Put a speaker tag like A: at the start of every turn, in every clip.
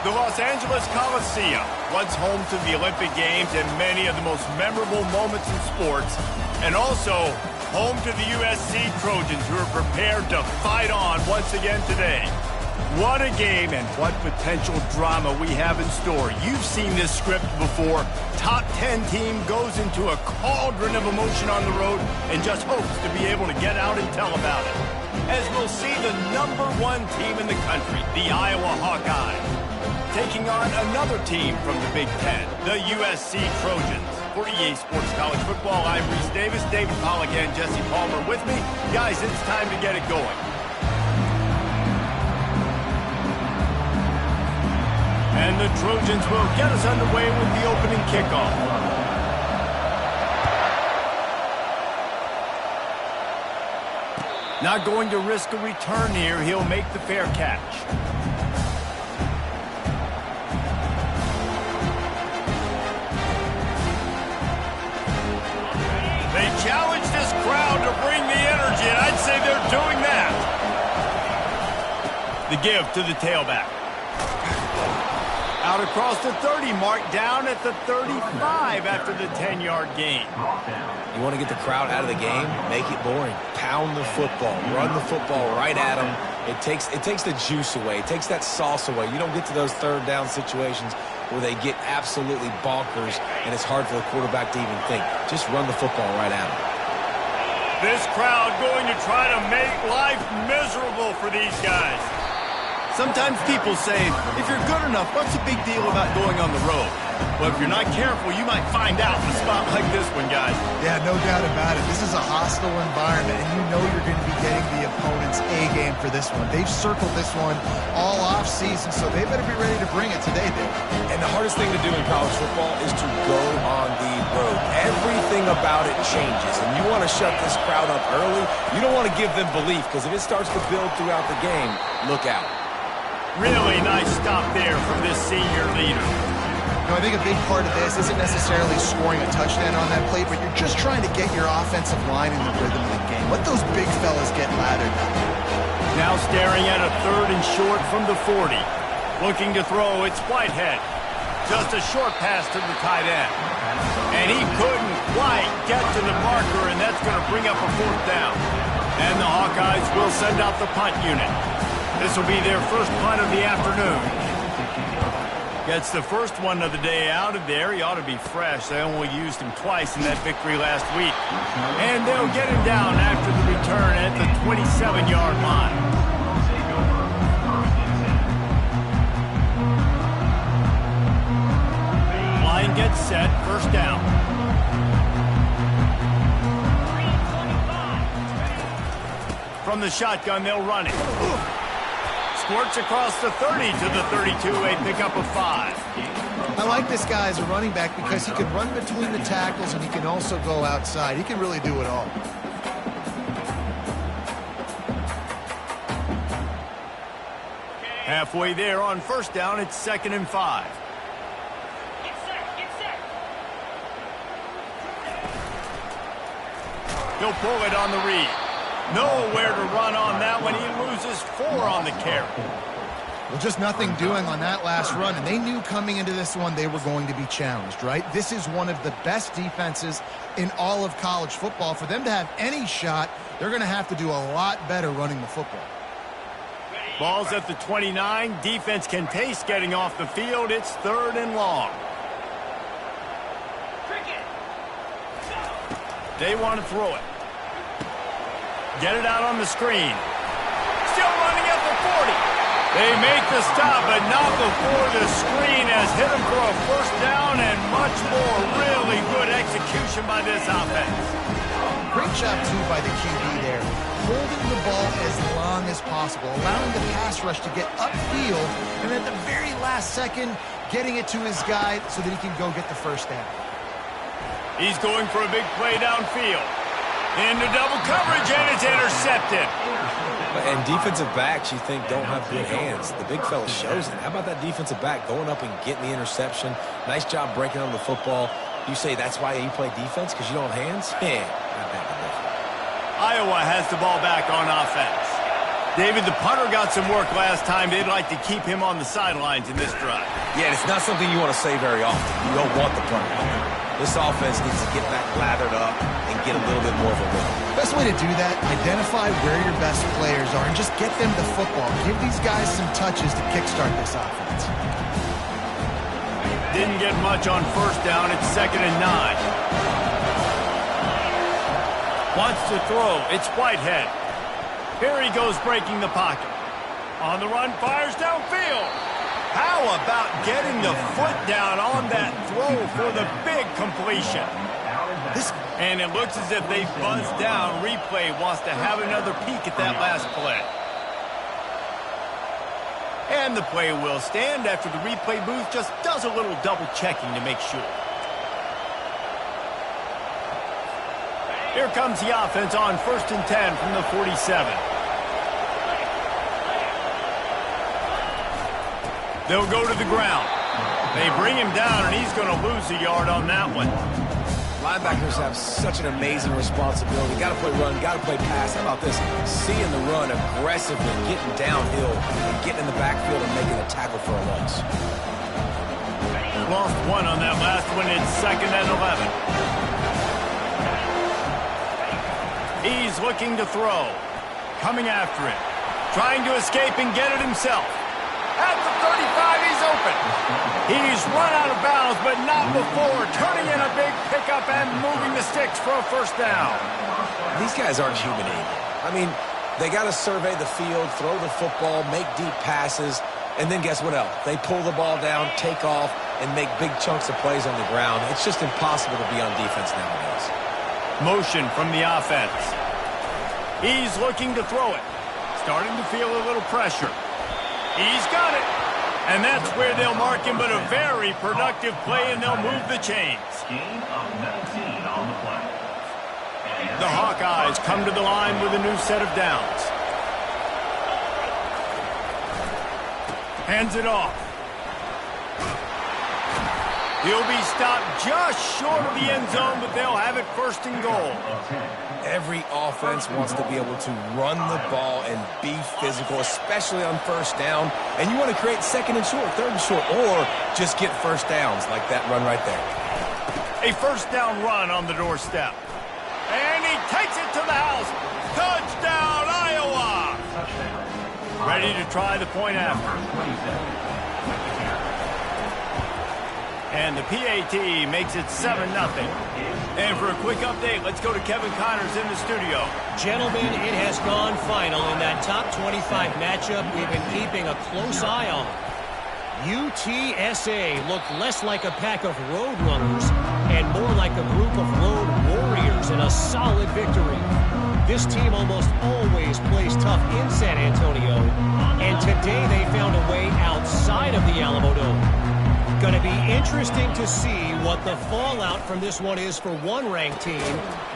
A: The Los Angeles Coliseum, once home to the Olympic Games and many of the most memorable moments in sports, and also home to the USC Trojans, who are prepared to fight on once again today. What a game and what potential drama we have in store. You've seen this script before. Top 10 team goes into a cauldron of emotion on the road and just hopes to be able to get out and tell about it. As we'll see the #1 team in the country, the Iowa Hawkeyes, taking on another team from the Big Ten, the USC Trojans. For EA Sports College Football, I'm Reese Davis, David Pollack and Jesse Palmer with me. Guys, it's time to get it going. And the Trojans will get us underway with the opening kickoff. Not going to risk a return here. He'll make the fair catch. They challenge this crowd to bring the energy, and I'd say they're doing that. The give to the tailback. Out across the 30, mark down at the 35 after the 10-yard gain.
B: You want to get the crowd out of the game? Make it boring. Pound the football. Run the football right at them. It takes the juice away. It takes that sauce away. You don't get to those third down situations where they get absolutely bonkers, and it's hard for the quarterback to even think. Just run the football right at them.
A: This crowd going to try to make life miserable for these guys. Sometimes people say, if you're good enough, what's the big deal about going on the road? Well, if you're not careful, you might find out in a spot like this one, guys.
C: Yeah, no doubt about it. This is a hostile environment, and you know you're going to be getting the opponent's A-game for this one. They've circled this one all off-season, so they better be ready to bring it today, Dave.
B: And the hardest thing to do in college football is to go on the road. Everything about it changes, and you want to shut this crowd up early. You don't want to give them belief, because if it starts to build throughout the game, look out.
A: Really nice stop there from this senior leader.
C: I think a big part of this isn't necessarily scoring a touchdown on that play, but you're just trying to get your offensive line in the rhythm of the game. Let those big fellas get lathered.
A: Now staring at a 3rd and short from the 40. Looking to throw, it's Whitehead. Just a short pass to the tight end. And he couldn't quite get to the marker, and that's going to bring up a 4th down. And the Hawkeyes will send out the punt unit. This will be their first punt of the afternoon. Gets the first one of the day out of there. He ought to be fresh. They only used him twice in that victory last week. And they'll get him down after the return at the 27-yard line. Line gets set. First down. From the shotgun, they'll run it. Squirts across the 30 to the 32, a pickup of 5.
C: I like this guy as a running back because he can run between the tackles and he can also go outside. He can really do it all.
A: Halfway there on first down, it's 2nd and 5.
D: Get set.
A: He'll pull it on the read. Nowhere to run on that one. He loses 4 on the carry.
C: Well, just nothing doing on that last run, and they knew coming into this one they were going to be challenged, right? This is one of the best defenses in all of college football. For them to have any shot, they're going to have to do a lot better running the football.
A: Ball's at the 29. Defense can taste getting off the field. It's 3rd and long. They want to throw it. Get it out on the screen. Still running at the 40. They make the stop, but not before the screen has hit them for a first down and much more. Really good execution by this offense.
C: Great job, too, by the QB there. Holding the ball as long as possible, allowing the pass rush to get upfield, and at the very last second, getting it to his guy so that he can go get the first down.
A: He's going for a big play downfield. Into double coverage, and it's intercepted.
B: And defensive backs, you think, don't have good hands. The big fella shows it. How about that defensive back going up and getting the interception? Nice job breaking on the football. You say that's why you play defense, because you don't have hands? Yeah, not that good.
A: Iowa has the ball back on offense. David, the punter got some work last time. They'd like to keep him on the sidelines in this drive.
B: Yeah, it's not something you want to say very often. You don't want the punter. This offense needs to get back lathered up and get a little bit more of a rhythm.
C: Best way to do that, identify where your best players are and just get them the football. Give these guys some touches to kickstart this offense.
A: Didn't get much on first down. It's 2nd and 9. Wants to throw. It's Whitehead. Here he goes breaking the pocket. On the run, fires downfield. How about getting the foot down on that throw for the big completion? And it looks as if they buzzed down. Replay wants to have another peek at that last play. And the play will stand after the replay booth just does a little double checking to make sure. Here comes the offense on 1st and 10 from the 47. They'll go to the ground. They bring him down, and he's going to lose a yard on that one.
B: Linebackers have such an amazing responsibility. Got to play run, got to play pass. How about this? Seeing the run aggressively, getting downhill, and getting in the backfield and making a tackle for a loss.
A: Lost one on that last one. It's 2nd and 11. He's looking to throw. Coming after it. Trying to escape and get it himself. At the 35, he's open. He's run out of bounds, but not before. Turning in a big pickup and moving the sticks for a first down.
B: These guys aren't human anymore. I mean, they got to survey the field, throw the football, make deep passes, and then guess what else? They pull the ball down, take off, and make big chunks of plays on the ground. It's just impossible to be on defense nowadays.
A: Motion from the offense. He's looking to throw it. Starting to feel a little pressure. He's got it. And that's where they'll mark him, but a very productive play, and they'll move the chains.
E: Gain of 19 on the play.
A: The Hawkeyes come to the line with a new set of downs. Hands it off. He'll be stopped just short of the end zone, but they'll have it 1st and goal.
B: Every offense wants to be able to run the ball and be physical, especially on first down. And you want to create 2nd and short, 3rd and short, or just get first downs like that run right there.
A: A first down run on the doorstep. And he takes it to the house. Touchdown, Iowa! Ready to try the point after. And the PAT makes it 7-0. And for a quick update, let's go to Kevin Connors in the studio.
F: Gentlemen, it has gone final in that top 25 matchup we've been keeping a close eye on. UTSA looked less like a pack of road runners and more like a group of road warriors in a solid victory. This team almost always plays tough in San Antonio, and today they found a way outside of the Alamo Dome. Going to be interesting to see what the fallout from this one is for one ranked team,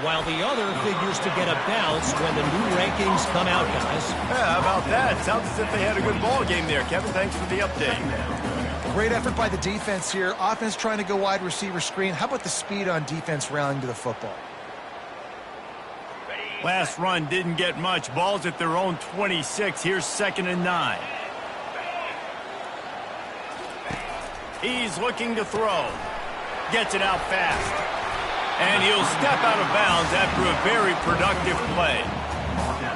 F: while the other figures to get a bounce when the new rankings come out, guys.
A: Yeah, how about that? Sounds as if they had a good ball game there. Kevin, thanks for the update.
C: Great effort by the defense here. Offense trying to go wide receiver screen. How about the speed on defense rallying to the football?
A: Last run didn't get much. Ball's at their own 26. Here's 2nd and 9. He's looking to throw. Gets it out fast. And he'll step out of bounds after a very productive play.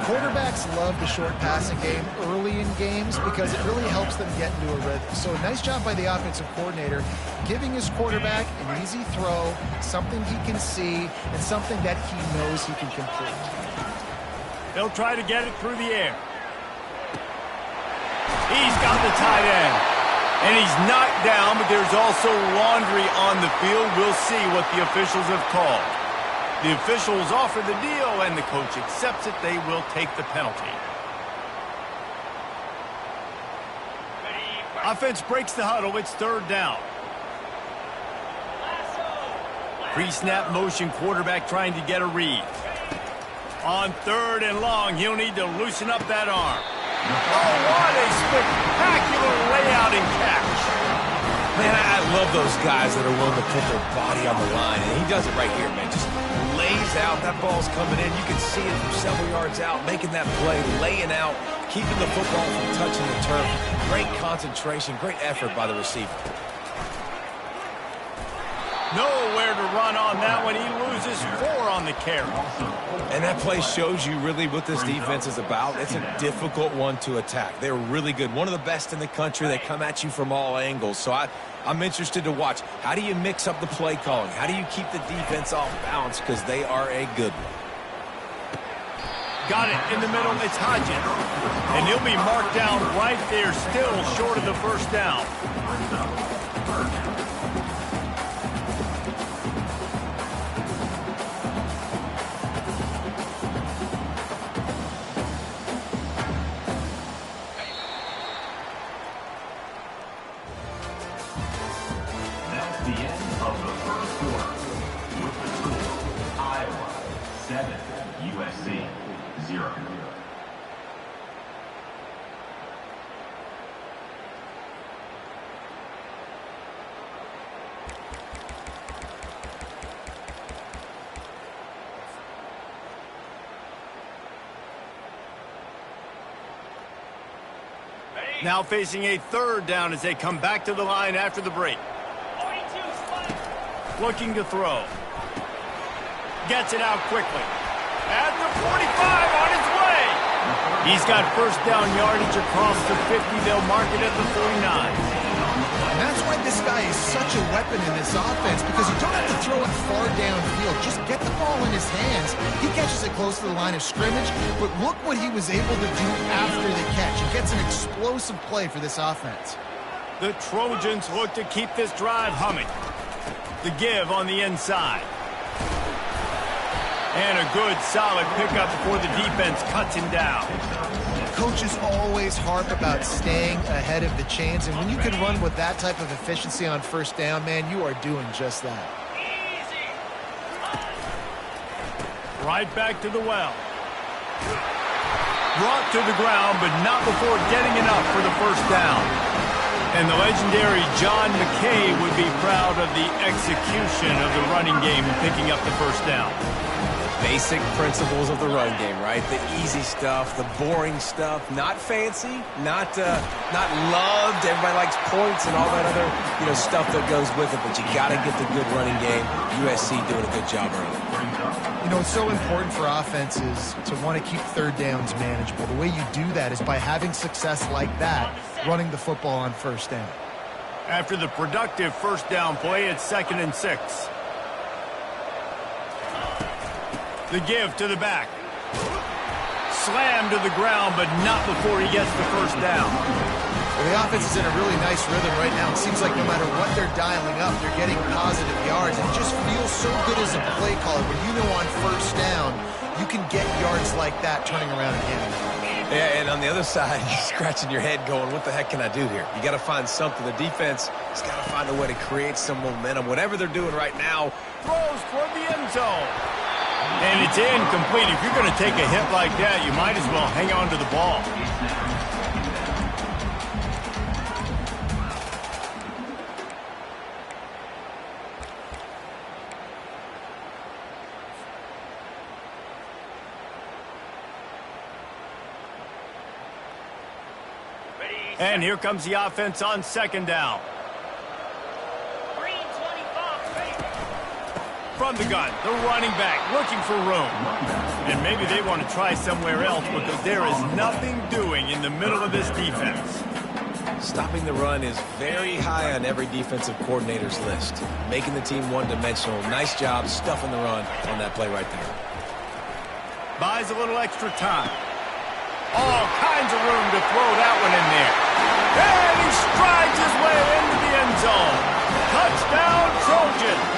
C: Quarterbacks love the short passing game early in games because it really helps them get into a rhythm. So a nice job by the offensive coordinator giving his quarterback an easy throw, something he can see, and something that he knows he can complete.
A: They'll try to get it through the air. He's got the tight end. And he's knocked down, but there's also laundry on the field. We'll see what the officials have called. The officials offer the deal, and the coach accepts it. They will take the penalty. Offense breaks the huddle. It's 3rd down. Pre-snap motion quarterback trying to get a read. On 3rd and long, he'll need to loosen up that arm. Oh, what a spectacular layout and catch.
B: Man, I love those guys that are willing to put their body on the line, and he does it right here, man. Just lays out. That ball's coming in. You can see it from several yards out, making that play, laying out, keeping the football from touching the turf. Great concentration, great effort by the receiver.
A: Nowhere to run on that one. He loses 4 on the carry.
B: And that play shows you really what this defense is about. It's a difficult one to attack. They're really good. One of the best in the country. They come at you from all angles. So I'm interested to watch. How do you mix up the play calling? How do you keep the defense off balance? Because they are a good one.
A: Got it in the middle. It's Hodgins. And he'll be marked down right there, still short of the first down.
E: That's the end of the first quarter. With the score, Iowa 7, USC 0.
A: Now facing a 3rd down as they come back to the line after the break.
D: 42 spike.
A: Looking to throw. Gets it out quickly. At the 45 on his way. He's got first down yardage across the 50. They'll mark it at the 49.
C: And that's why this guy is such a weapon in this offense, because you don't have to throw it far downfield. Just get the ball in his hands. He catches it close to the line of scrimmage, but look what he was able to do after the catch. He gets an explosive play for this offense.
A: The Trojans look to keep this drive humming. The give on the inside. And a good, solid pickup before the defense cuts him down.
C: Coaches always harp about staying ahead of the chains, and when you can run with that type of efficiency on first down, man, you are doing just that.
D: Easy.
A: Right back to the well. Brought to the ground, but not before getting enough for the first down. And the legendary John McKay would be proud of the execution of the running game and picking up the first down.
B: Basic principles of the run game, right? The easy stuff, the boring stuff, not fancy, not loved. Everybody likes points and all that other, stuff that goes with it, but you got to get the good running game. USC doing a good job early.
C: It's so important for offenses to want to keep 3rd downs manageable. The way you do that is by having success like that, running the football on first down.
A: After the productive first down play, it's 2nd and 6. The give to the back. Slammed to the ground, but not before he gets the first down.
C: Well, the offense is in a really nice rhythm right now. It seems like no matter what they're dialing up, they're getting positive yards. And it just feels so good as a play caller when on first down, you can get yards like that turning around and hitting.
B: Yeah, and on the other side, you're scratching your head going, what the heck can I do here? You got to find something. The defense has got to find a way to create some momentum. Whatever they're doing right now.
A: Throws toward the end zone. And it's incomplete. If you're going to take a hit like that, you might as well hang on to the ball. And here comes the offense on 2nd down.
D: Green 25.
A: From the gun, the running back looking for room. And maybe they want to try somewhere else because there is nothing doing in the middle of this defense.
B: Stopping the run is very high on every defensive coordinator's list. Making the team one-dimensional. Nice job stuffing the run on that play right there.
A: Buys a little extra time. All kinds of room to throw that one in there. And he strides his way into the end zone. Touchdown, Trojans.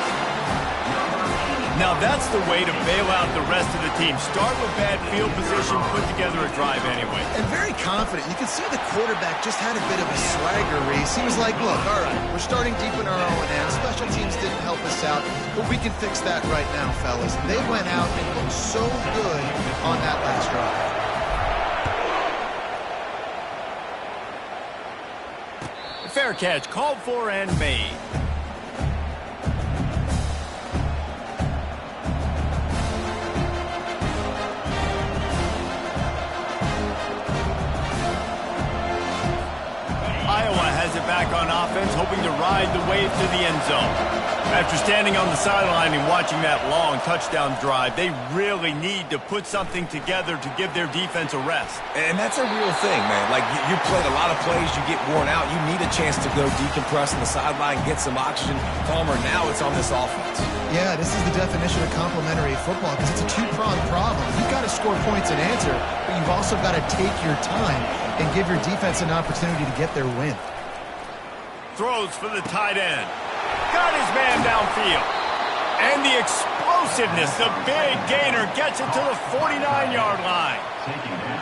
A: Now that's the way to bail out the rest of the team. Start with bad field position, put together a drive anyway.
C: And very confident. You can see the quarterback just had a bit of a swagger race. He was like, look, all right, we're starting deep in our own end. Special teams didn't help us out, but we can fix that right now, fellas. And they went out and looked so good on that last drive.
A: Fair catch, called for and made. find the way to the end zone. After standing on the sideline and watching that long touchdown drive, they really need to put something together to give their defense a rest.
B: And that's a real thing, man. Like, you played a lot of plays, you get worn out, you need a chance to go decompress on the sideline, get some oxygen. Palmer, now it's on this offense.
C: Yeah, this is the definition of complementary football because it's a two-pronged problem. You've got to score points and answer, but you've also got to take your time and give your defense an opportunity to get their win.
A: Throws for the tight end. Got his man downfield. And the explosiveness, the big gainer gets it to the 49-yard line.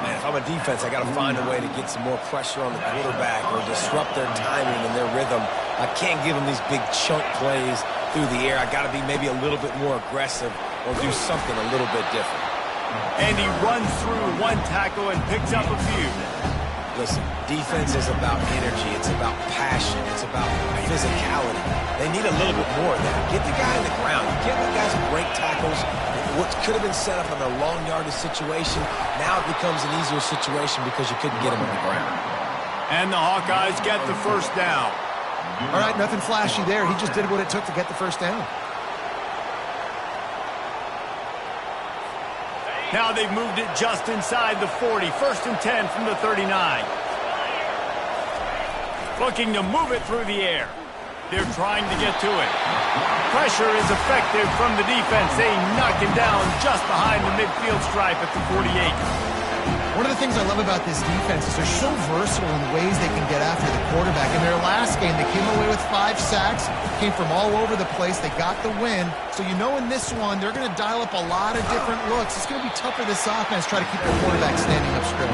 B: Man, if I'm a defense, I got to find a way to get some more pressure on the quarterback or disrupt their timing and their rhythm. I can't give them these big chunk plays through the air. I got to be maybe a little bit more aggressive or do something a little bit different.
A: And he runs through one tackle and picks up a few.
B: Listen, defense is about energy. It's about passion. It's about physicality. They need a little bit more of that. Get the guy in the ground. You give the guys break tackles. What could have been set up in a long yardage situation, now it becomes an easier situation because you couldn't get him on the ground.
A: And the Hawkeyes get the first down.
C: All right, nothing flashy there. He just did what it took to get the first down.
A: Now they've moved it just inside the 40. 1st and 10 from the 39. Looking to move it through the air. They're trying to get to it. Pressure is effective from the defense. They knock him down just behind the midfield stripe at the 48.
C: One of the things I love about this defense is they're so versatile in ways they can get after the quarterback. In their last game, they came away with 5 sacks, came from all over the place. They got the win. So you know in this one, they're going to dial up a lot of different looks. It's going to be tough for this offense to try to keep the quarterback standing up straight.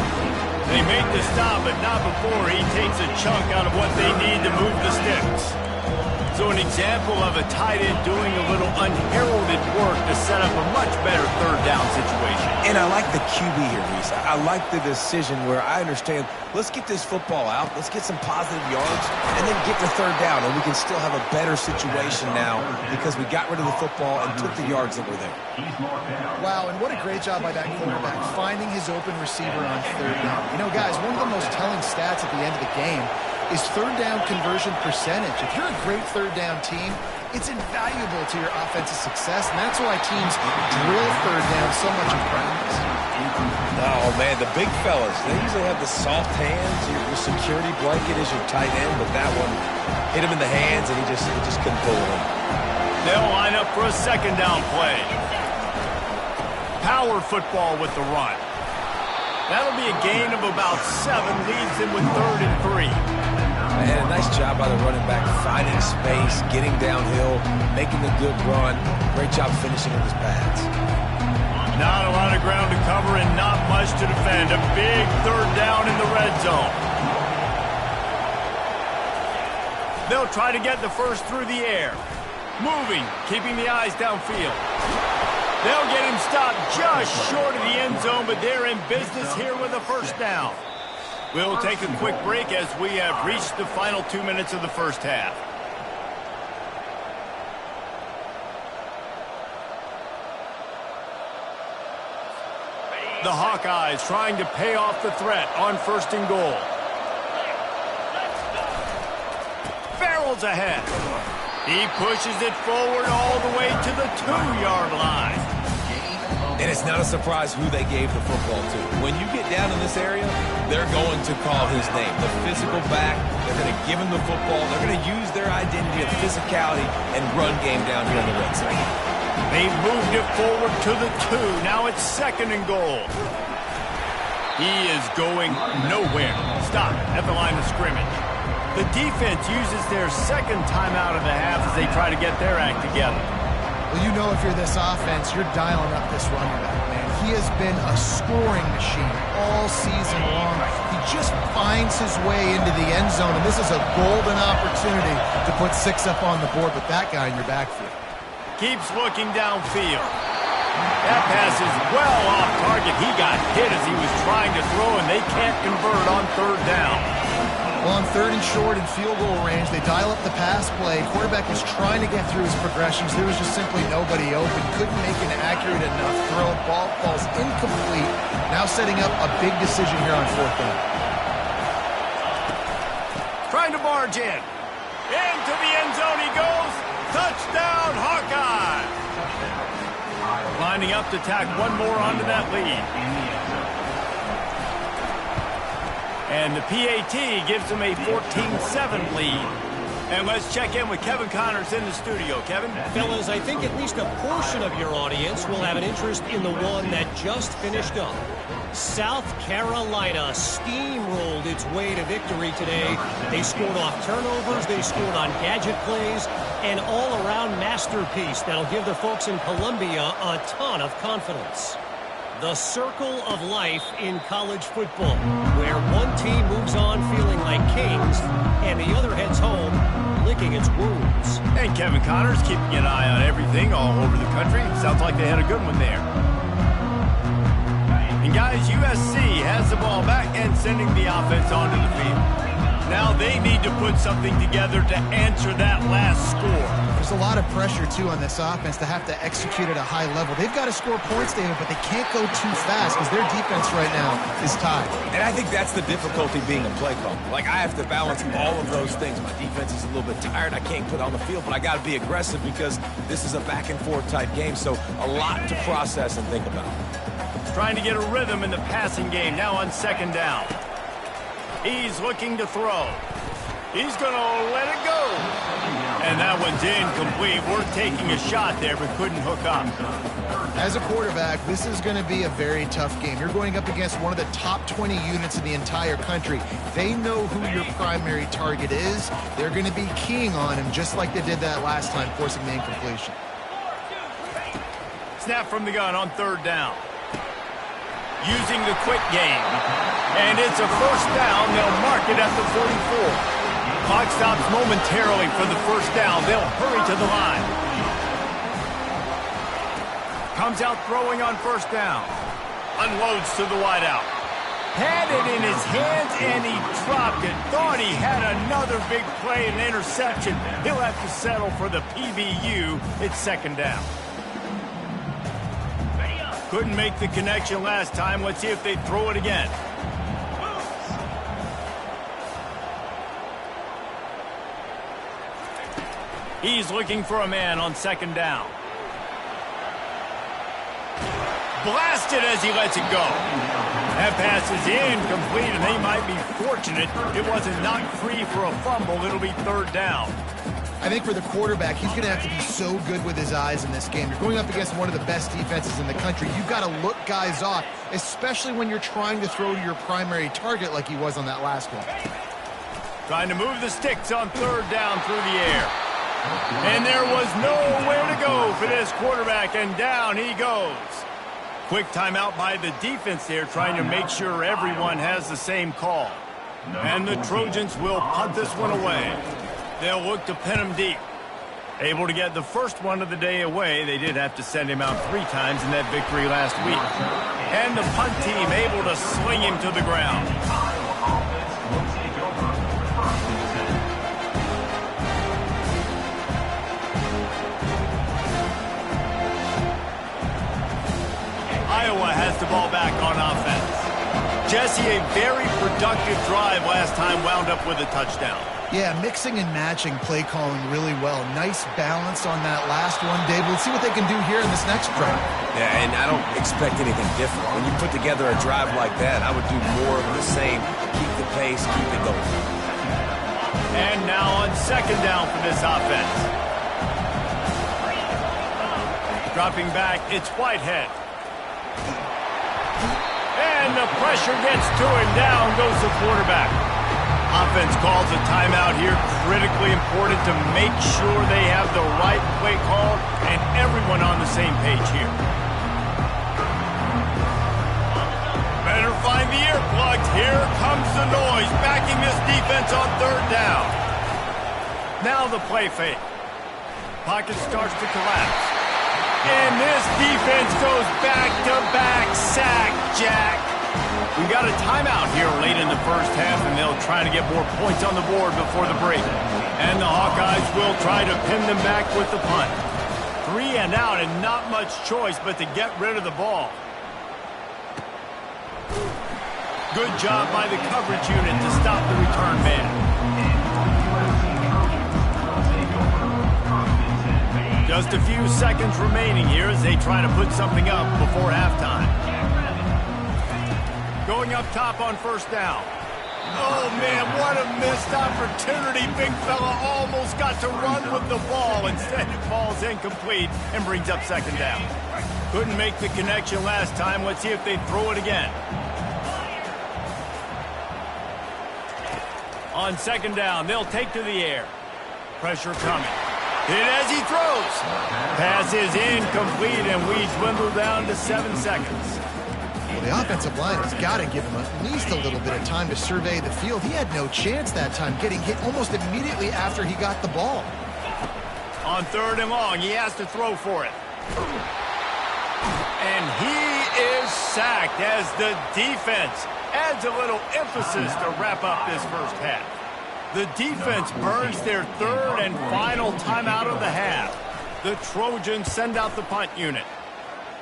A: They make the stop, but not before he takes a chunk out of what they need to move the sticks. So an example of a tight end doing a little unheralded work to set up a much better third down situation.
B: And I like the QB here, Reese. I like the decision where I understand, let's get this football out, let's get some positive yards, and then get the third down, and we can still have a better situation now because we got rid of the football and took the yards that were there.
C: Wow, and what a great job by that quarterback, finding his open receiver on third down. You know, guys, one of the most telling stats at the end of the game is third down conversion percentage. If you're a great third down team, it's invaluable to your offensive success, and that's why teams drill third down so much in practice.
B: Oh, man, the big fellas, they usually have the soft hands. Your security blanket is your tight end, but that one hit him in the hands, and he just couldn't pull it in.
A: They'll line up for a second down play. Power football with the run. That'll be a gain of about 7, leads them with 3rd and 3.
B: And a nice job by the running back, finding space, getting downhill, making a good run. Great job finishing with his pads.
A: Not a lot of ground to cover and not much to defend. A big third down in the red zone. They'll try to get the first through the air. Moving, keeping the eyes downfield. They'll get him stopped just short of the end zone, but they're in business here with a first down. We'll take a quick break as we have reached the final 2 minutes of the first half. The Hawkeyes trying to pay off the threat on 1st and goal. Barrels ahead. He pushes it forward all the way to the 2-yard line.
B: And it's not a surprise who they gave the football to. When you get down in this area, they're going to call his name. The physical back, they're going to give him the football. They're going to use their identity of physicality and run game down here in the red zone.
A: They moved it forward to the 2. Now it's 2nd and goal. He is going nowhere. Stop at the line of scrimmage. The defense uses their second timeout of the half as they try to get their act together.
C: Well, you know if you're this offense, you're dialing up this running back, man. He has been a scoring machine all season long. He just finds his way into the end zone, and this is a golden opportunity to put 6 up on the board with that guy in your backfield.
A: Keeps looking downfield. That pass is well off target. He got hit as he was trying to throw, and they can't convert on 3rd down.
C: Well, on 3rd and short and field goal range, they dial up the pass play. Quarterback was trying to get through his progressions. There was just simply nobody open. Couldn't make an accurate enough throw. Ball falls incomplete. Now setting up a big decision here on 4th down.
A: Trying to barge in. Into the end zone he goes. Touchdown, Hawkeye. Lining up to tack one more onto that lead. And the PAT gives them a 14-7 lead. And let's check in with Kevin Connors in the studio. Kevin?
F: Fellas, I think at least a portion of your audience will have an interest in the one that just finished up. South Carolina steamrolled its way to victory today. They scored off turnovers, they scored on gadget plays, an all-around masterpiece that'll give the folks in Columbia a ton of confidence. The circle of life in college football, where one team moves on feeling like kings and the other heads home licking its wounds.
A: And Kevin Connors keeping an eye on everything all over the country. Sounds like they had a good one there. And guys, USC has the ball back and sending the offense onto the field. Now they need to put something together to answer that last score.
C: There's a lot of pressure, too, on this offense to have to execute at a high level. They've got to score points, David, but they can't go too fast because their defense right now is tied.
B: And I think that's the difficulty being a play caller. Like, I have to balance all of those things. My defense is a little bit tired. I can't put on the field, but I got to be aggressive because this is a back-and-forth type game, so a lot to process and think about.
A: Trying to get a rhythm in the passing game now on second down. He's looking to throw. He's going to let it go. And that one's incomplete. We're taking a shot there, but couldn't hook up.
C: As a quarterback, this is going to be a very tough game. You're going up against one of the top 20 units in the entire country. They know who your primary target is. They're going to be keying on him just like they did that last time, forcing the incompletion.
A: Snap from the gun on third down. Using the quick game. And it's a first down. They'll mark it at the 44. Clock stops momentarily for the first down. They'll hurry to the line. Comes out throwing on first down. Unloads to the wideout. Had it in his hands and he dropped it. Thought he had another big play and interception. He'll have to settle for the PBU. It's second down. Couldn't make the connection last time. Let's see if they throw it again. He's looking for a man on second down. Blasted as he lets it go. That pass is incomplete, and they might be fortunate it wasn't knocked free for a fumble. It'll be third down.
C: I think for the quarterback, he's going to have to be so good with his eyes in this game. You're going up against one of the best defenses in the country. You've got to look guys off, especially when you're trying to throw to your primary target like he was on that last one.
A: Trying to move the sticks on third down through the air. And there was nowhere to go for this quarterback, and down he goes. Quick timeout by the defense there, trying to make sure everyone has the same call. And the Trojans will punt this one away. They'll look to pin him deep. Able to get the first one of the day away. They did have to send him out 3 times in that victory last week. And the punt team able to sling him to the ground. Iowa has the ball back on offense. Jesse, a very productive drive last time, wound up with a touchdown.
C: Yeah, mixing and matching play calling really well. Nice balance on that last one, Dave. We'll see what they can do here in this next drive.
B: Yeah, and I don't expect anything different. When you put together a drive like that, I would do more of the same. Keep the pace, keep it going.
A: And now on second down for this offense. Dropping back, it's Whitehead. And the pressure gets to him. Down goes the quarterback. Offense calls a timeout here. Critically important to make sure they have the right play call and everyone on the same page here. Better find the earplugs. Here comes the noise, backing this defense on third down. Now the play fake. Pocket starts to collapse. And this defense goes back-to-back sack, Jack. We got a timeout here late in the first half, and they'll try to get more points on the board before the break. And the Hawkeyes will try to pin them back with the punt. 3 and out, and not much choice but to get rid of the ball. Good job by the coverage unit to stop the return man. Just a few seconds remaining here as they try to put something up before halftime. Going up top on first down. Oh, man, what a missed opportunity. Big fella almost got to run with the ball. Instead, it falls incomplete and brings up second down. Couldn't make the connection last time. Let's see if they throw it again. On second down, they'll take to the air. Pressure coming. Hit as he throws. Pass is incomplete, and we dwindle down to 7 seconds.
C: Well, the offensive line has got to give him at least a little bit of time to survey the field. He had no chance that time, getting hit almost immediately after he got the ball.
A: On third and long, he has to throw for it. And he is sacked as the defense adds a little emphasis to wrap up this first half. The defense burns their third and final timeout of the half. The Trojans send out the punt unit.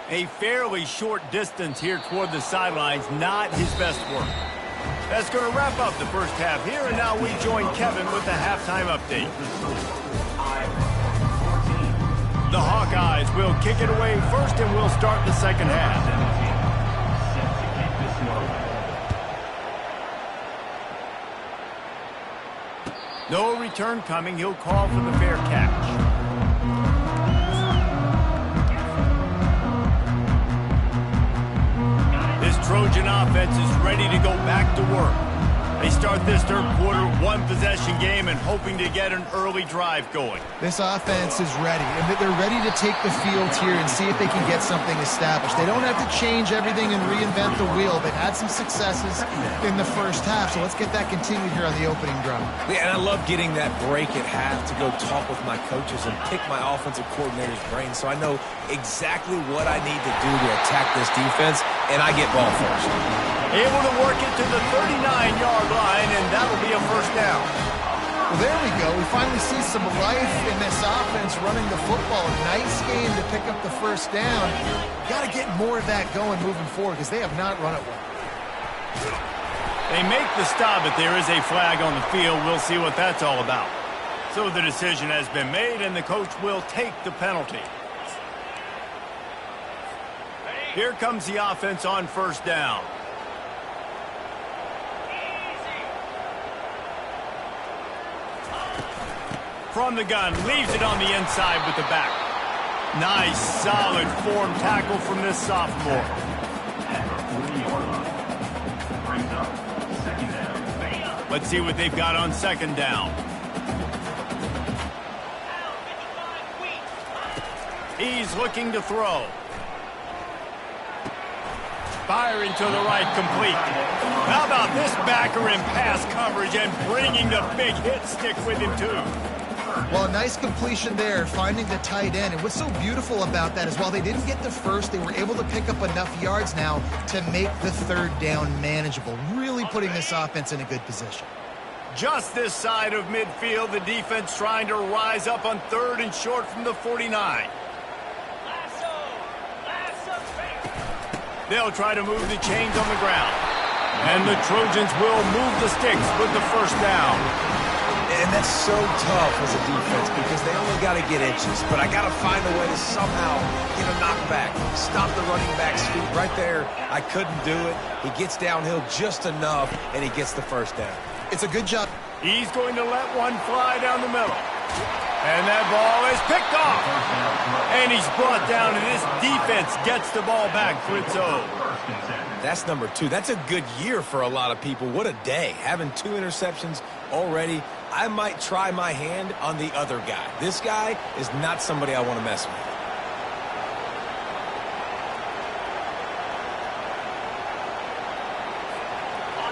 A: A fairly short distance here toward the sidelines, not his best work. That's going to wrap up the first half here, and now we join Kevin with the halftime update. The Hawkeyes will kick it away first, and we'll start the second half. No return coming. He'll call for the fair catch. This Trojan offense is ready to go back to work. They start this third quarter one-possession game and hoping to get an early drive going.
C: This offense is ready, and they're ready to take the field here and see if they can get something established. They don't have to change everything and reinvent the wheel. They've had some successes in the first half, so let's get that continued here on the opening drive.
B: Yeah, and I love getting that break at half to go talk with my coaches and pick my offensive coordinator's brain so I know exactly what I need to do to attack this defense, and I get ball first.
A: Able to work it to the 39-yard line, and that'll be a first down.
C: Well, there we go. We finally see some life in this offense running the football. Nice game to pick up the first down. Got to get more of that going moving forward because they have not run it well.
A: They make the stop, but there is a flag on the field. We'll see what that's all about. So the decision has been made, and the coach will take the penalty. Here comes the offense on first down. From the gun, leaves it on the inside with the back. Nice, solid form tackle from this sophomore. Let's see what they've got on second down. He's looking to throw. Firing to the right, complete. How about this backer in pass coverage and bringing the big hit stick with him, too?
C: Well, a nice completion there, finding the tight end. And what's so beautiful about that is while they didn't get the first, they were able to pick up enough yards now to make the third down manageable, really putting this offense in a good position.
A: Just this side of midfield, the defense trying to rise up on third and short from the 49. They'll try to move the chains on the ground. And the Trojans will move the sticks with the first down.
B: And that's so tough as a defense because they only got to get inches. But I got to find a way to somehow get a knockback, stop the running back's feet right there. I couldn't do it. He gets downhill just enough, and he gets the first down.
C: It's a good job.
A: He's going to let one fly down the middle. And that ball is picked off. And he's brought down, and this defense gets the ball back for its own.
B: That's number 2. That's a good year for a lot of people. What a day. Having 2 interceptions already. I might try my hand on the other guy. This guy is not somebody I want to mess with.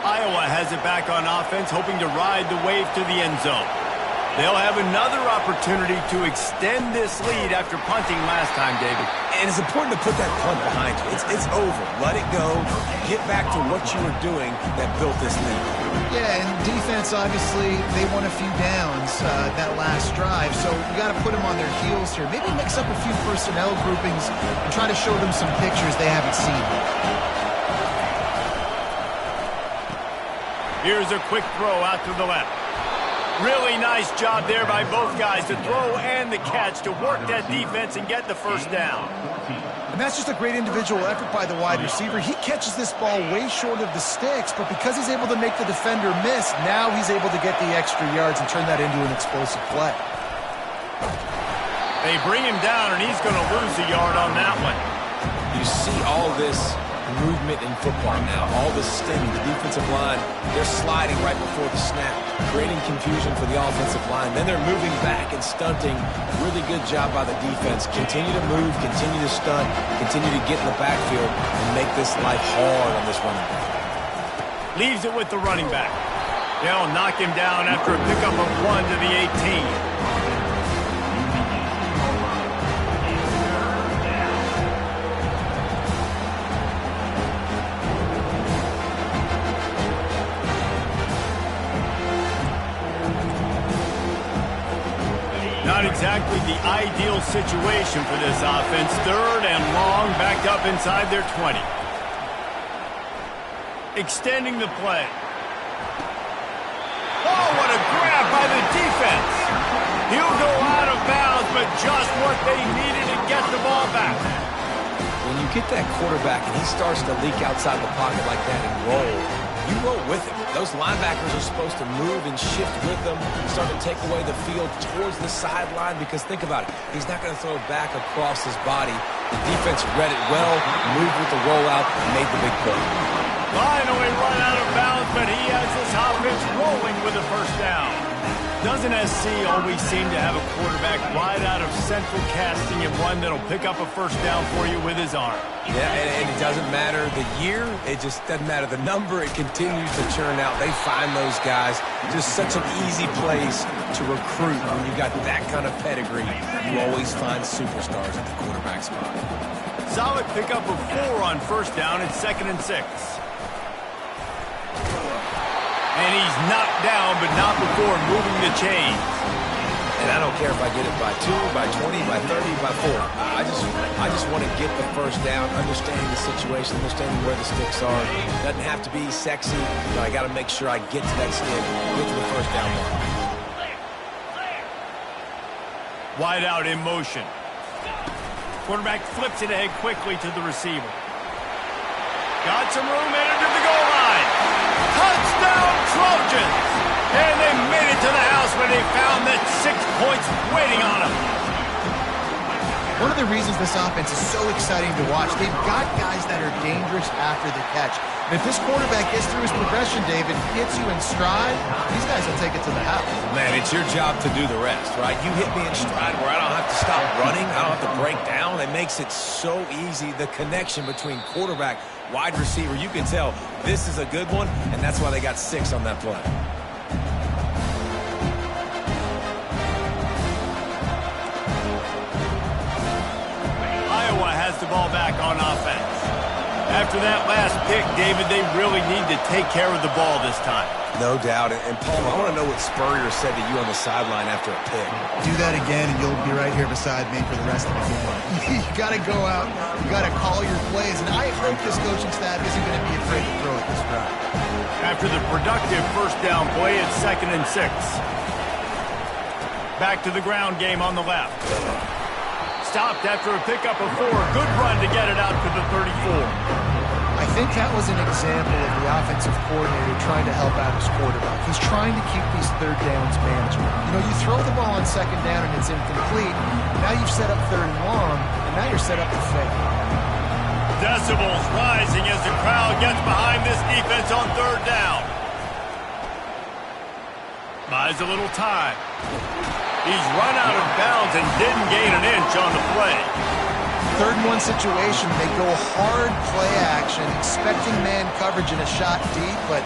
A: Iowa has it back on offense, hoping to ride the wave to the end zone. They'll have another opportunity to extend this lead after punting last time, David.
B: And it's important to put that punt behind you. It's over. Let it go. Get back to what you were doing that built this lead.
C: Yeah, and defense, obviously, they won a few downs that last drive, so you got to put them on their heels here. Maybe mix up a few personnel groupings and try to show them some pictures they haven't seen.
A: Here's a quick throw out to the left. Really nice job there by both guys, the throw and the catch, to work that defense and get the first down.
C: And that's just a great individual effort by the wide receiver. He catches this ball way short of the sticks, but because he's able to make the defender miss, now he's able to get the extra yards and turn that into an explosive play.
A: They bring him down, and he's going to lose a yard on that one.
B: You see all this movement in football now, all the stemming, the defensive line, they're sliding right before the snap, creating confusion for the offensive line. Then they're moving back and stunting. Really good job by the defense. Continue to move, continue to stunt, continue to get in the backfield and make this life hard on this running back.
A: Leaves it with the running back. They'll knock him down after a pickup of 1 to the 18. Not exactly the ideal situation for this offense. 3rd and long, backed up inside their 20. Extending the play. Oh, what a grab by the defense. He'll go out of bounds, but just what they needed to get the ball back.
B: When you get that quarterback and he starts to leak outside the pocket like that and roll, you roll with him. Those linebackers are supposed to move and shift with them, start to take away the field towards the sideline, because think about it. He's not going to throw it back across his body. The defense read it well, moved with the rollout, and made the big play.
A: Finally run out of bounds, but he has this offense rolling with a first down. Doesn't SC always seem to have a quarterback right out of central casting and one that'll pick up a first down for you with his arm?
B: Yeah, and it doesn't matter the year. It just doesn't matter the number. It continues to churn out. They find those guys. Just such an easy place to recruit when you got that kind of pedigree. You always find superstars at the quarterback spot.
A: Solid pickup of 4 on first down. It's 2nd and 6. And he's knocked down, but not before moving the chains.
B: And I don't care if I get it by 2, by 20, by 30, by 4. I just want to get the first down, understanding the situation, understanding where the sticks are. Doesn't have to be sexy, but I got to make sure I get to that stick, get to the first down mark.
A: Wide out in motion. Quarterback flips it ahead quickly to the receiver. Got some room, headed to the goal line. Touchdown Trojans! And they made it to the house when they found that 6 points waiting on them.
C: One of the reasons this offense is so exciting to watch, they've got guys that are dangerous after the catch. And if this quarterback gets through his progression, David, gets you in stride, these guys will take it to the house.
B: Man, it's your job to do the rest, right? You hit me in stride where I don't have to stop running. I don't have to break down. It makes it so easy. The connection between quarterback, wide receiver, you can tell this is a good one, and that's why they got 6 on that play.
A: Iowa has the ball back on offense. After that last pick, David, they really need to take care of the ball this time.
B: No doubt. And Paul, I want to know what Spurrier said to you on the sideline after a pick.
C: Do that again, and you'll be right here beside me for the rest of the game. You got to go out. You got to call your plays. And I hope this coaching staff isn't going to be afraid to throw it this drive.
A: After the productive first down play, it's 2nd and 6. Back to the ground game on the left. Stopped after a pickup of 4. Good run to get it out to the 34.
C: I think that was an example of the offensive coordinator trying to help out his quarterback. He's trying to keep these third downs manageable. You know, you throw the ball on 2nd down and it's incomplete. Now you've set up 3rd and long, and now you're set up to fail.
A: Decibels rising as the crowd gets behind this defense on 3rd down. Buys a little time. He's run out of bounds and didn't gain an inch on the play.
C: 3rd and 1 situation, they go hard play action, expecting man coverage and a shot deep, but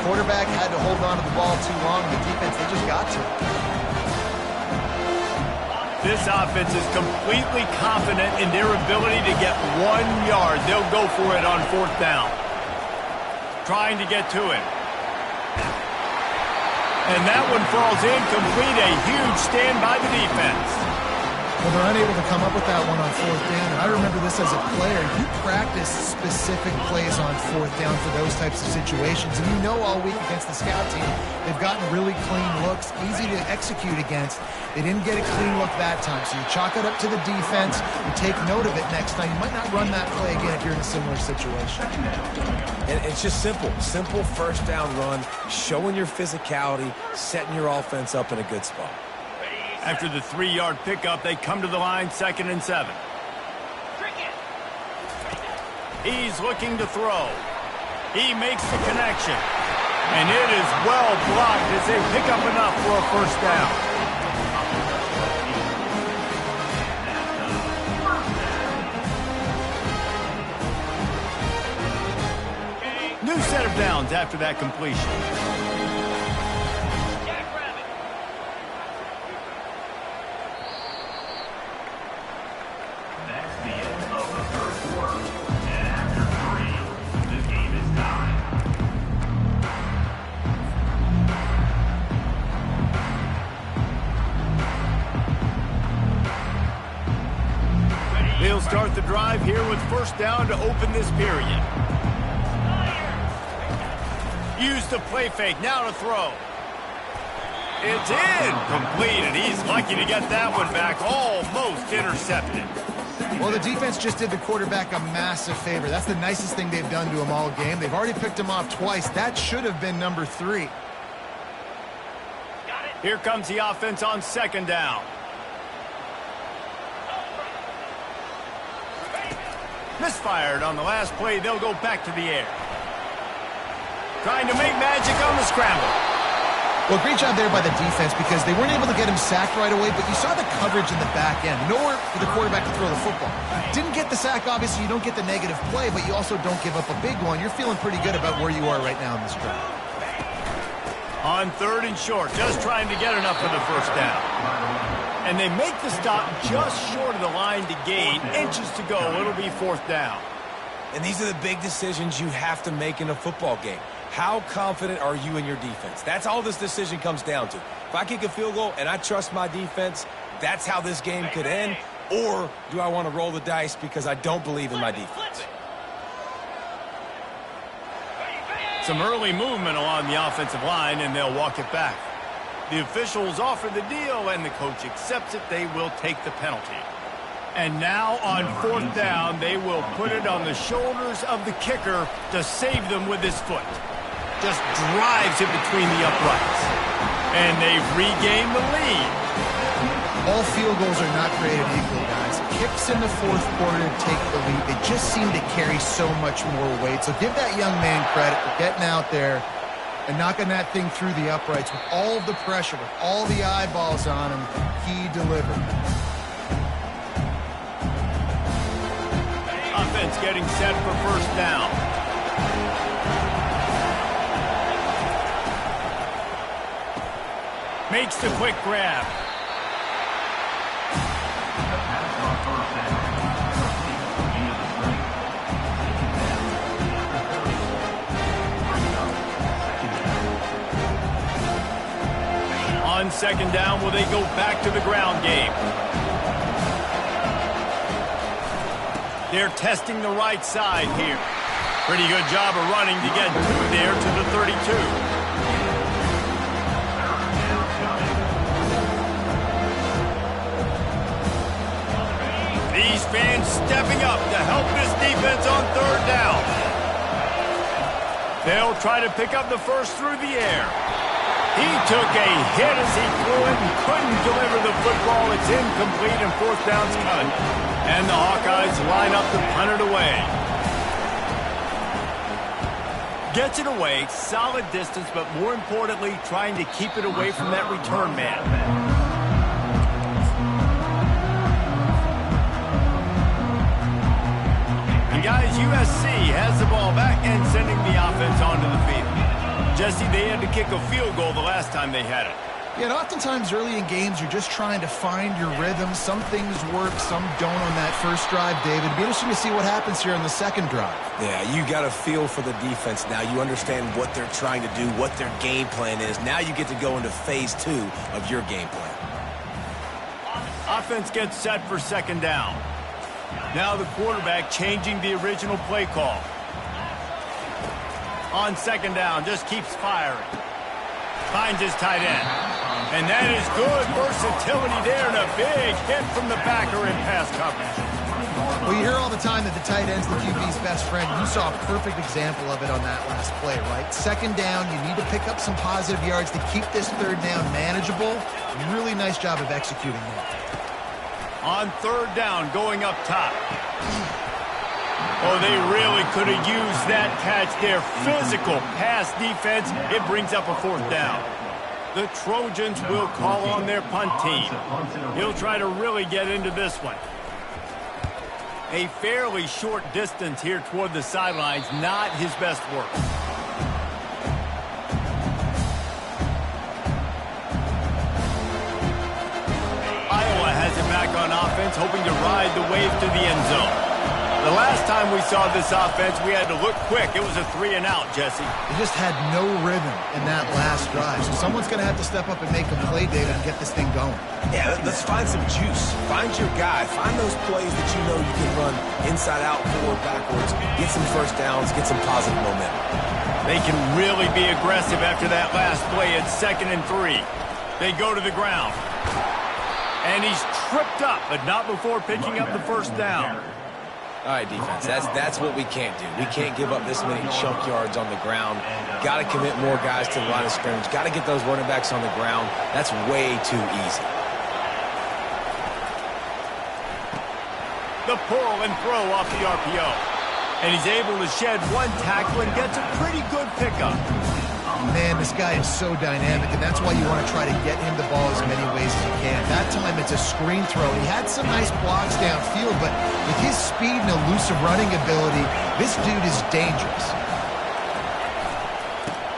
C: quarterback had to hold on to the ball too long, and the defense, they just got to it.
A: This offense is completely confident in their ability to get 1 yard. They'll go for it on 4th down. Trying to get to it. And that one falls incomplete. A huge stand by the defense.
C: Well, they're unable to come up with that one on 4th down. I remember this as a player. You practice specific plays on fourth down for those types of situations. And you know all week against the scout team, they've gotten really clean looks, easy to execute against. They didn't get a clean look that time. So you chalk it up to the defense. You take note of it next time. You might not run that play again if you're in a similar situation.
B: And it's just simple. Simple first down run, showing your physicality, setting your offense up in a good spot.
A: After the 3-yard pickup, they come to the line, 2nd and 7. He's looking to throw. He makes the connection. And it is well blocked as they pick up enough for a first down. New set of downs after that completion. They'll start the drive here with first down to open this period. Use the play fake, now to throw. It's incomplete, and he's lucky to get that one back, almost intercepted.
C: Well, the defense just did the quarterback a massive favor. That's the nicest thing they've done to him all game. They've already picked him off twice. That should have been number 3.
A: Here comes the offense on 2nd down. Misfired on the last play. They'll go back to the air. Trying to make magic on the scramble.
C: Well, great job there by the defense because they weren't able to get him sacked right away, but you saw the coverage in the back end. Nowhere for the quarterback to throw the football. Didn't get the sack, obviously. You don't get the negative play, but you also don't give up a big one. You're feeling pretty good about where you are right now in this drive.
A: On 3rd and short, just trying to get enough for the first down. And they make the stop just short of the line to gain. Inches to go. It'll be 4th down.
B: And these are the big decisions you have to make in a football game. How confident are you in your defense? That's all this decision comes down to. If I kick a field goal and I trust my defense, that's how this game could end. Or do I want to roll the dice because I don't believe in my defense?
A: Some early movement along the offensive line, and they'll walk it back. The officials offer the deal, and the coach accepts it. They will take the penalty. And now on 4th down, they will put it on the shoulders of the kicker to save them with his foot. Just drives it between the uprights. And they've regained the lead.
C: All field goals are not created equal, guys. Kicks in the 4th quarter take the lead. They just seem to carry so much more weight. So give that young man credit for getting out there and knocking that thing through the uprights with all of the pressure, with all the eyeballs on him. He delivered.
A: Offense getting set for first down. Makes the quick grab. On 2nd down, will they go back to the ground game? They're testing the right side here. Pretty good job of running to get through there to the 32. These fans stepping up to help this defense on 3rd down. They'll try to pick up the first through the air. He took a hit as he threw it and couldn't deliver the football. It's incomplete and 4th down's cut. And the Hawkeyes line up to punt it away. Gets it away, solid distance, but more importantly, trying to keep it away from that return man. And guys, USC has the ball back and sending the offense onto the field. Jesse, they had to kick a field goal the last time they had it.
C: Yeah, and oftentimes early in games, you're just trying to find your rhythm. Some things work, some don't on that first drive, David. It'll be interesting to see what happens here on the 2nd drive.
B: Yeah, you got a feel for the defense now. You understand what they're trying to do, what their game plan is. Now you get to go into phase 2 of your game plan.
A: Offense gets set for 2nd down. Now the quarterback changing the original play call. On second down, just keeps firing. Finds his tight end. And that is good versatility there, and a big hit from the backer in pass coverage.
C: Well, you hear all the time that the tight end's the QB's best friend. You saw a perfect example of it on that last play, right? Second down, you need to pick up some positive yards to keep this third down manageable. Really nice job of executing that.
A: On third down, going up top. Oh, they really could have used that catch there. Physical pass defense. It brings up a fourth down. The Trojans will call on their punt team. He'll try to really get into this one. A fairly short distance here toward the sidelines, not his best work. Iowa has it back on offense, hoping to ride the wave to the end zone. The last time we saw this offense, we had to look quick. It was a 3-and-out, Jesse.
C: They just had no rhythm in that last drive. So someone's going to have to step up and make a play data and get this thing going.
B: Yeah, let's find some juice. Find your guy. Find those plays that you know you can run inside out, forward, backwards. Get some first downs. Get some positive momentum.
A: They can really be aggressive after that last play at 2nd and 3. They go to the ground. And he's tripped up, but not before picking up the first down.
B: All right, defense, that's what we can't do. We can't give up this many chunk yards on the ground. Got to commit more guys to the line of scrimmage. Got to get those running backs on the ground. That's way too easy.
A: The pull and throw off the RPO. And he's able to shed one tackle and gets a pretty good pickup.
C: Man, this guy is so dynamic, and that's why you want to try to get him the ball as many ways as you can. That time it's a screen throw. He had some nice blocks downfield, but with his speed and elusive running ability, this dude is dangerous.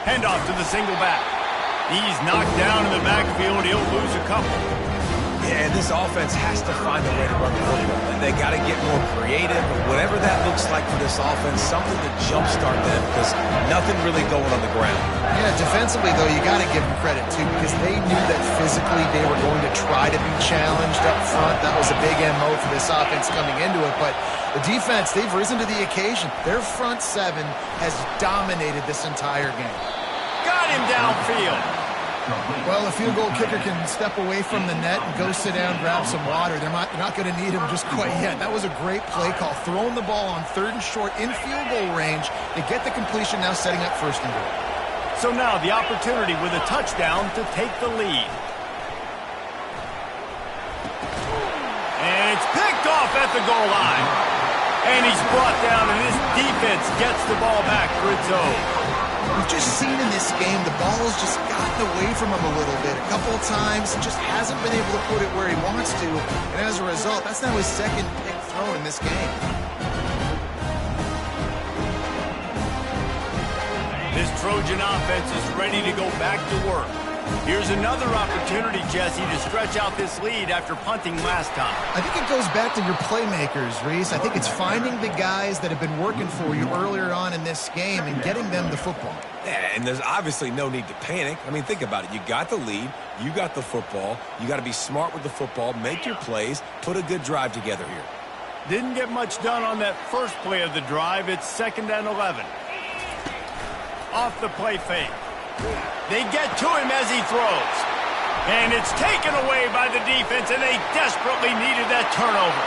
A: Handoff to the single back. He's knocked down in the backfield. He'll lose a couple.
B: Yeah, this offense has to find a way to run the football. And they got to get more creative. Whatever that looks like for this offense, something to jumpstart them because nothing really going on the ground.
C: Yeah, defensively, though, you got to give them credit, too, because they knew that physically they were going to try to be challenged up front. That was a big MO for this offense coming into it. But the defense, they've risen to the occasion. Their front seven has dominated this entire game.
A: Got him downfield.
C: Well, a field goal kicker can step away from the net and go sit down, grab some water. They're not going to need him just quite yet. That was a great play call. Throwing the ball on 3rd and short in field goal range. They get the completion, now setting up 1st and goal.
A: So now the opportunity with a touchdown to take the lead. And it's picked off at the goal line. And he's brought down, and his defense gets the ball back for its own.
C: We've just seen in this game the ball has just gotten away from him a little bit. A couple of times, just hasn't been able to put it where he wants to. And as a result, that's now his 2nd pick thrown in this game.
A: This Trojan offense is ready to go back to work. Here's another opportunity, Jesse, to stretch out this lead after punting last time.
C: I think it goes back to your playmakers, Reese. I think it's finding the guys that have been working for you earlier on in this game and getting them the football.
B: Yeah, and there's obviously no need to panic. I mean, think about it. You got the lead. You got the football. You got to be smart with the football, make your plays, put a good drive together here.
A: Didn't get much done on that first play of the drive. It's 2nd and 11. Off the play fake. They get to him as he throws. And it's taken away by the defense, and they desperately needed that turnover.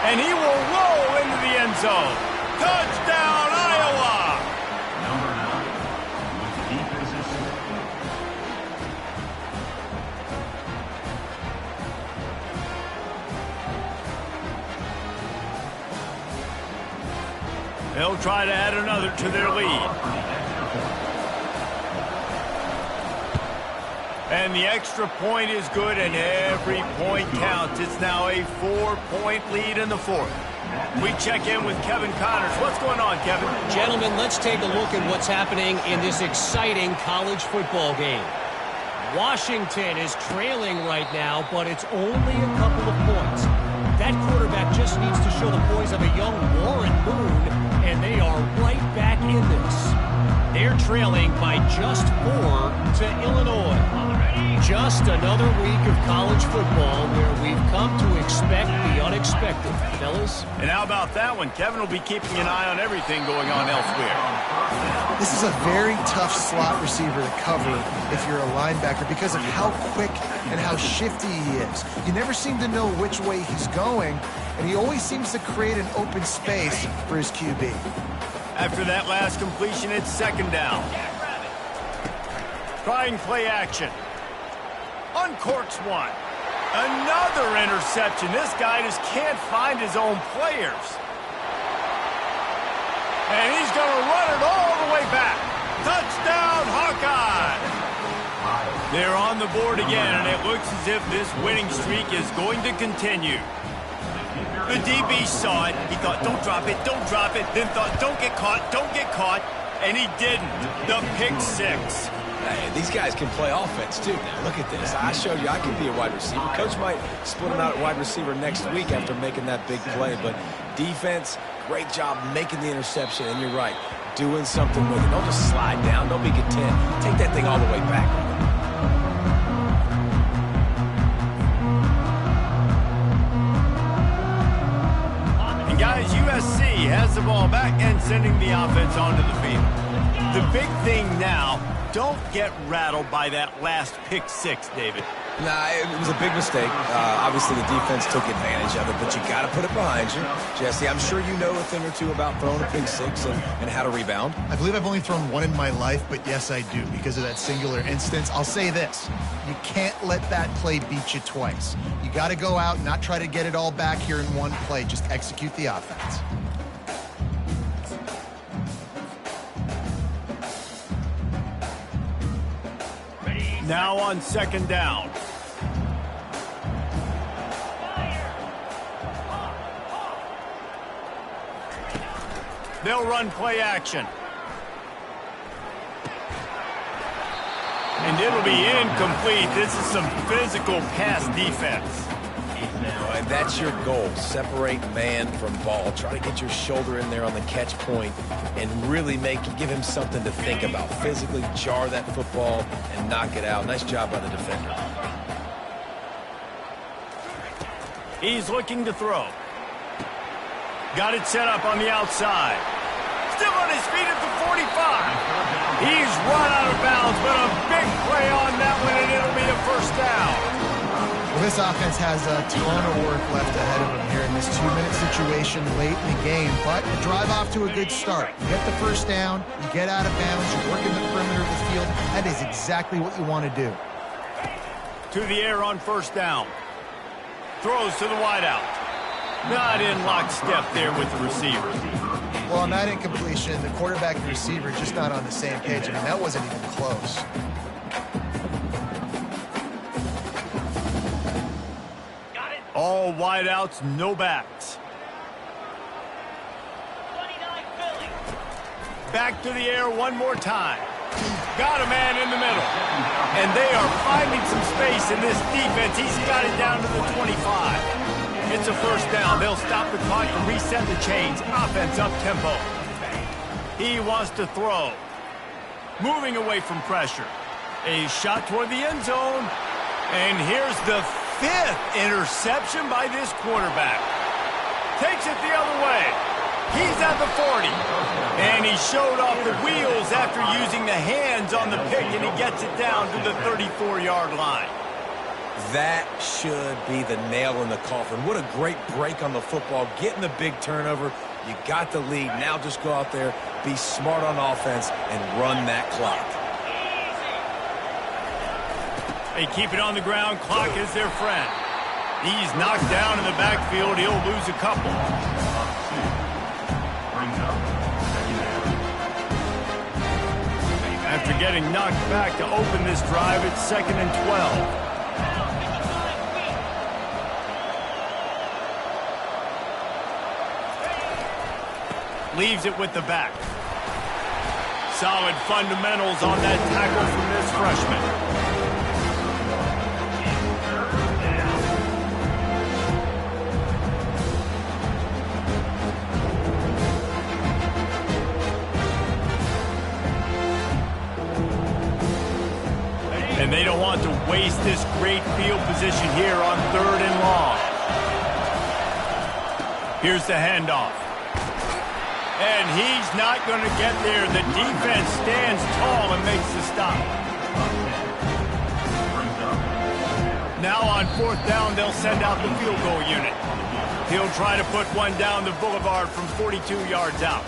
A: And he will roll into the end zone. Touchdown, Iowa!
E: Number 9 with defensive
A: They'll try to add another to their lead. And the extra point is good, and every point counts. It's now a 4-point lead in the 4th. We check in with Kevin Connors. What's going on, Kevin?
F: Gentlemen, let's take a look at what's happening in this exciting college football game. Washington is trailing right now, but it's only a couple of points. That quarterback just needs to show the poise of a young Warren Moon, and they are right back in this. They're trailing by just 4 to Illinois. Just another week of college football where we've come to expect the unexpected, fellas.
A: And how about that one? Kevin will be keeping an eye on everything going on elsewhere.
C: This is a very tough slot receiver to cover if you're a linebacker because of how quick and how shifty he is. You never seem to know which way he's going, and he always seems to create an open space for his QB.
A: After that last completion, it's second down. Trying play action. Uncorks one. Another interception. This guy just can't find his own players. And he's going to run it all the way back. Touchdown, Hawkeye! They're on the board again, and it looks as if this winning streak is going to continue. The DB saw it. He thought, don't drop it, don't drop it. Then thought, don't get caught. And he didn't. The pick six.
B: Hey, these guys can play offense, too. Now, look at this. I showed you I can be a wide receiver. Coach might split him out at wide receiver next week after making that big play. But defense, great job making the interception. And you're right, doing something with it. Don't just slide down. Don't be content. Take that thing all the way back.
A: And guys, USC has the ball back and sending the offense onto the field. The big thing now, don't get rattled by that last pick six, David.
B: Nah, it was a big mistake. Obviously, the defense took advantage of it, but you got to put it behind you. Jesse, I'm sure you know a thing or two about throwing a pick six and how to rebound.
C: I believe I've only thrown one in my life, but yes, I do because of that singular instance. I'll say this. You can't let that play beat you twice. You got to go out and not try to get it all back here in one play. Just execute the offense.
A: Now on second down. They'll run play action. And it'll be incomplete. This is some physical pass defense.
B: And that's your goal. Separate man from ball. Try to get your shoulder in there on the catch point and really give him something to think about. Physically jar that football and knock it out. Nice job by the defender.
A: He's looking to throw. Got it set up on the outside. Still on his feet at the 45. He's run out of bounds, but a big play on that one, and it'll be a first down.
C: Well, this offense has a ton of work left ahead of them here in this 2-minute situation late in the game, but the drive off to a good start. You get the first down, you get out of bounds, you work in the perimeter of the field. That is exactly what you want to do.
A: To the air on first down. Throws to the wideout. Not in lockstep there with the receiver.
C: Well, on that incompletion, the quarterback and the receiver just not on the same page. I mean, that wasn't even close.
A: All wideouts, no backs.
D: 29 Philly.
A: Back to the air one more time. Got a man in the middle. And they are finding some space in this defense. He's got it down to the 25. It's a first down. They'll stop the clock and reset the chains. Offense up tempo. He wants to throw. Moving away from pressure. A shot toward the end zone. And here's the fifth interception by this quarterback. Takes it the other way. He's at the 40. And he showed off the wheels after using the hands on the pick, and he gets it down to the 34-yard line.
B: That should be the nail in the coffin. What a great break on the football. Getting the big turnover. You got the lead. Now just go out there, be smart on offense, and run that clock.
A: They keep it on the ground. Clock is their friend. He's knocked down in the backfield. He'll lose a couple. After getting knocked back to open this drive, it's 2nd and 12. Leaves it with the back. Solid fundamentals on that tackle from this freshman. And they don't want to waste this great field position here on 3rd and long. Here's the handoff. And he's not going to get there. The defense stands tall and makes the stop. Now on 4th down, they'll send out the field goal unit. He'll try to put one down the boulevard from 42 yards out.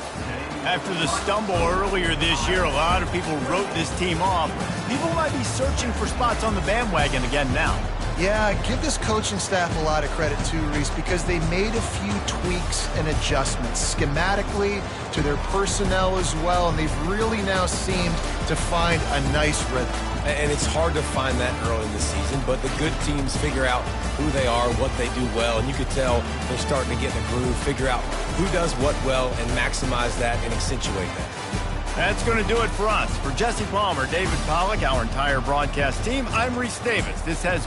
A: After the stumble earlier this year, a lot of people wrote this team off. People might be searching for spots on the bandwagon again now.
C: Yeah, give this coaching staff a lot of credit too, Reese, because they made a few tweaks and adjustments schematically to their personnel as well, and they've really now seemed to find a nice rhythm.
B: And it's hard to find that early in the season, but the good teams figure out who they are, what they do well, and you could tell they're starting to get in a groove, figure out who does what well, and maximize that and accentuate that.
A: That's going to do it for us. For Jesse Palmer, David Pollack, our entire broadcast team, I'm Reese Davis. This has